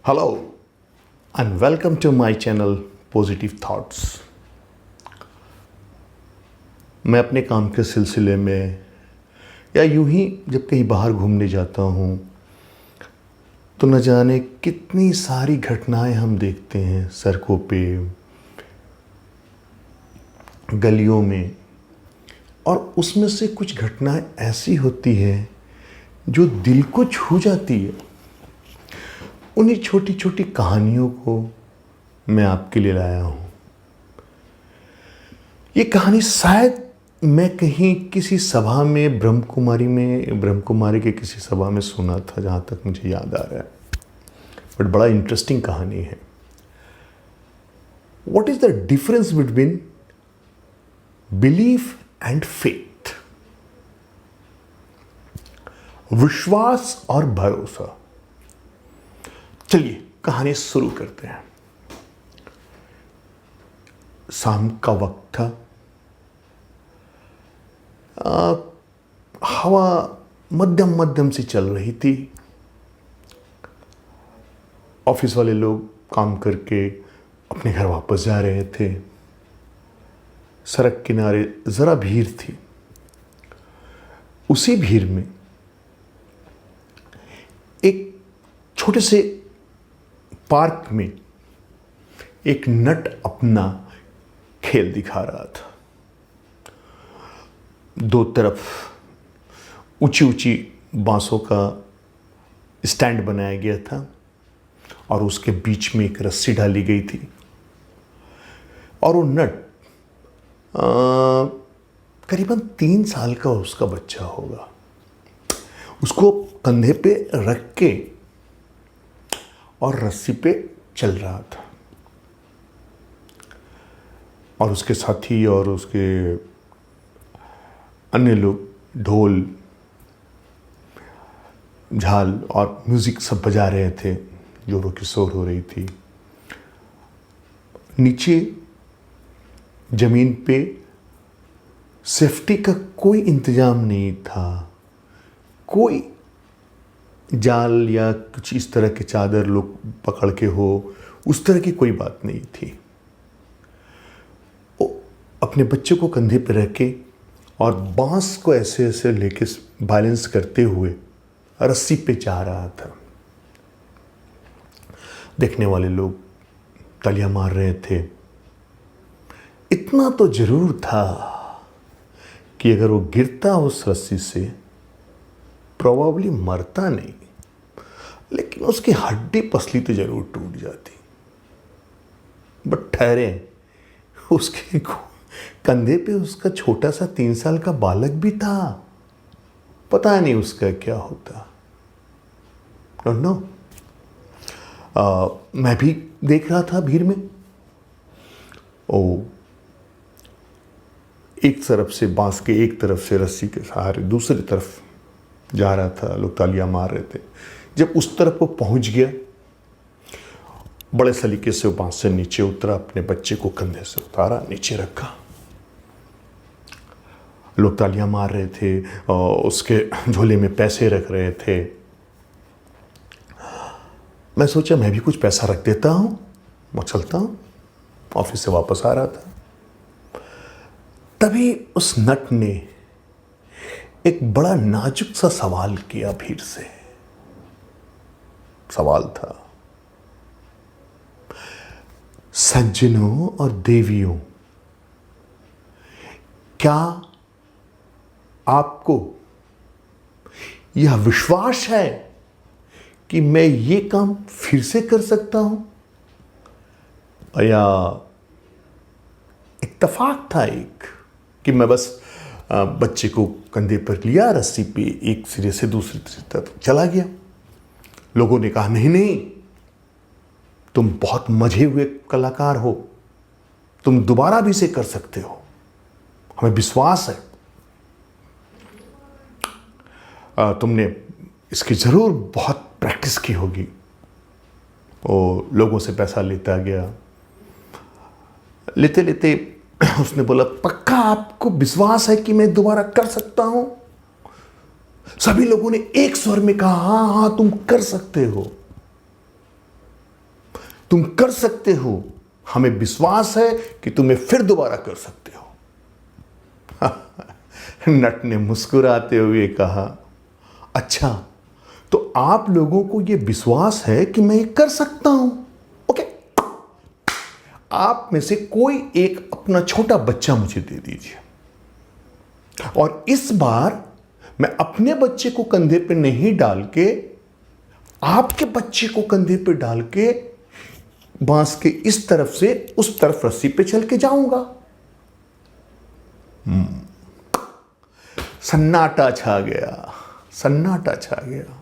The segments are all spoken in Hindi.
Hello and welcome to my channel positive thoughts. मैं अपने काम के सिलसिले में या यूं ही जब कहीं बाहर घूमने जाता हूँ तो न जाने कितनी सारी घटनाएं हम देखते हैं सड़कों पे, गलियों में, और उसमें से कुछ घटनाएं ऐसी होती हैं जो दिल को छू जाती है। उन्हीं छोटी छोटी कहानियों को मैं आपके लिए लाया हूँ। ये कहानी शायद मैं कहीं किसी सभा में ब्रह्म कुमारी के किसी सभा में सुना था, जहाँ तक मुझे याद आ रहा है। बट बड़ा इंटरेस्टिंग कहानी है। What is the difference between belief and faith? विश्वास और भरोसा। चलिए कहानी शुरू करते हैं। शाम का वक्त था। हवा मध्यम मध्यम सी चल रही थी। ऑफिस वाले लोग काम करके अपने घर वापस जा रहे थे। सड़क किनारे जरा भीड़ थी। उसी भीड़ में एक छोटे से पार्क में एक नट अपना खेल दिखा रहा था। दो तरफ ऊंची ऊंची बांसों का स्टैंड बनाया गया था और उसके बीच में एक रस्सी डाली गई थी। और वो नट करीबन 3 साल का उसका बच्चा होगा। उसको कंधे पे रख के और रस्सी पे चल रहा था। और उसके साथी और उसके अन्य लोग ढोल, झाल और म्यूजिक सब बजा रहे थे। जोरों की शोर हो रही थी। नीचे जमीन पे सेफ्टी का कोई इंतजाम नहीं था। कोई जाल या कुछ इस तरह के चादर लोग पकड़ के हो, उस तरह की कोई बात नहीं थी। वो अपने बच्चे को कंधे पर रख के और बांस को ऐसे ऐसे लेके बैलेंस करते हुए रस्सी पे जा रहा था। देखने वाले लोग तालियां मार रहे थे। इतना तो जरूर था कि अगर वो गिरता उस रस्सी से प्रोबेबली मरता नहीं, लेकिन उसकी हड्डी पसली तो जरूर टूट जाती। बट ठहरे, उसके कंधे पे उसका छोटा सा 3 साल का बालक भी था। पता नहीं उसका क्या होता। Don't know. मैं भी देख रहा था भीड़ में। एक तरफ से बांस के एक तरफ से रस्सी के सहारे दूसरी तरफ जा रहा था। लोग तालियां मार रहे थे। जब उस तरफ वो पहुंच गया, बड़े सलीके से वो बांस से नीचे उतरा, अपने बच्चे को कंधे से उतारा, नीचे रखा। लोग तालियां मार रहे थे और उसके झोले में पैसे रख रहे थे। मैं सोचा मैं भी कुछ पैसा रख देता हूं, मैं चलता हूं। ऑफिस से वापस आ रहा था। तभी उस नट ने एक बड़ा नाजुक सा सवाल किया भीड़ से। सवाल था, सज्जनों और देवियों, क्या आपको यह विश्वास है कि मैं ये काम फिर से कर सकता हूं? या इत्तेफाक था एक कि मैं बस बच्चे को कंधे पर लिया, रस्सी पे एक सिरे से दूसरी तरफ चला गया। लोगों ने कहा नहीं नहीं, तुम बहुत मजे हुए कलाकार हो, तुम दोबारा भी इसे कर सकते हो, हमें विश्वास है। तुमने इसकी जरूर बहुत प्रैक्टिस की होगी। वो लोगों से पैसा लेता गया। लेते लेते उसने बोला, पक्का आपको विश्वास है कि मैं दोबारा कर सकता हूं? सभी लोगों ने एक स्वर में कहा, हाँ हाँ तुम कर सकते हो। तुम कर सकते हो, हमें विश्वास है कि तुम्हें फिर दोबारा कर सकते हो। नट ने मुस्कुराते हुए कहा, अच्छा तो आप लोगों को यह विश्वास है कि मैं ये कर सकता हूं? ओके, आप में से कोई एक अपना छोटा बच्चा मुझे दे दीजिए, और इस बार मैं अपने बच्चे को कंधे पे नहीं डाल के आपके बच्चे को कंधे पे डाल के बांस के इस तरफ से उस तरफ रस्सी पे चल के जाऊंगा। सन्नाटा छा गया, सन्नाटा छा गया।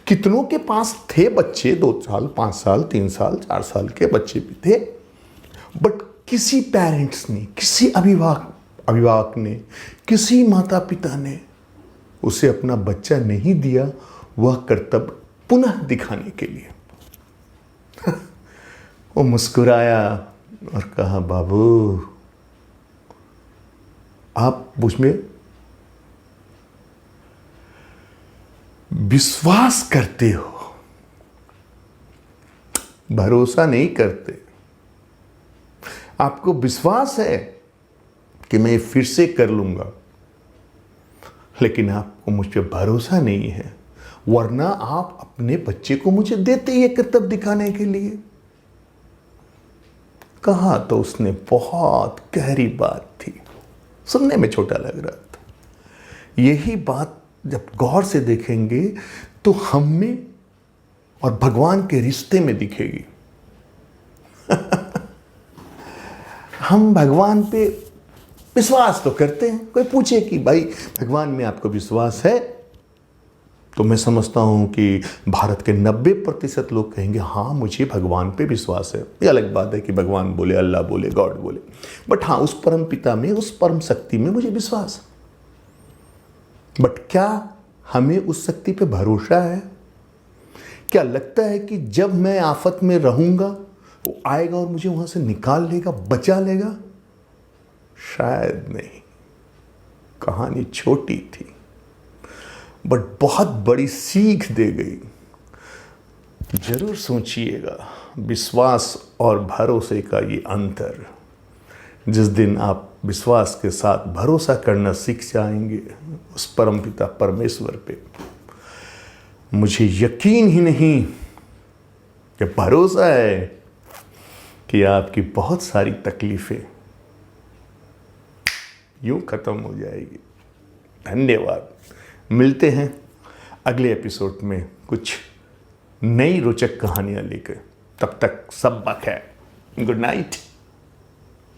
कितनों के पास थे बच्चे, 2 साल 5 साल 3 साल 4 साल के बच्चे भी थे, बट किसी पेरेंट्स ने, किसी अभिभावक ने, किसी माता पिता ने उसे अपना बच्चा नहीं दिया वह कर्तव्य पुनः दिखाने के लिए। वो मुस्कुराया और कहा, बाबू आप मुझमें विश्वास करते हो, भरोसा नहीं करते। आपको विश्वास है कि मैं फिर से कर लूंगा, लेकिन आपको मुझ पर भरोसा नहीं है, वरना आप अपने बच्चे को मुझे देते ये कर्तव्य दिखाने के लिए। कहा तो उसने बहुत गहरी बात थी, सुनने में छोटा लग रहा था। यही बात जब गौर से देखेंगे तो हम में और भगवान के रिश्ते में दिखेगी। हम भगवान पे विश्वास तो करते हैं। कोई पूछे कि भाई भगवान में आपको विश्वास है, तो मैं समझता हूं कि भारत के 90% लोग कहेंगे हाँ मुझे भगवान पे विश्वास है। ये अलग बात है कि भगवान बोले, अल्लाह बोले, गॉड बोले, बट हाँ उस परम पिता में, उस परम शक्ति में मुझे विश्वास है। बट क्या हमें उस शक्ति पे भरोसा है? क्या लगता है कि जब मैं आफत में रहूंगा वो आएगा और मुझे वहां से निकाल लेगा, बचा लेगा? शायद नहीं। कहानी छोटी थी बट बहुत बड़ी सीख दे गई। जरूर सोचिएगा विश्वास और भरोसे का ये अंतर। जिस दिन आप विश्वास के साथ भरोसा करना सीख जाएंगे उस परमपिता परमेश्वर पे, मुझे यकीन ही नहीं कि भरोसा है कि आपकी बहुत सारी तकलीफें यूं खत्म हो जाएगी। धन्यवाद। मिलते हैं अगले एपिसोड में कुछ नई रोचक कहानियां लेकर। तब तक सब बखैर। Good night.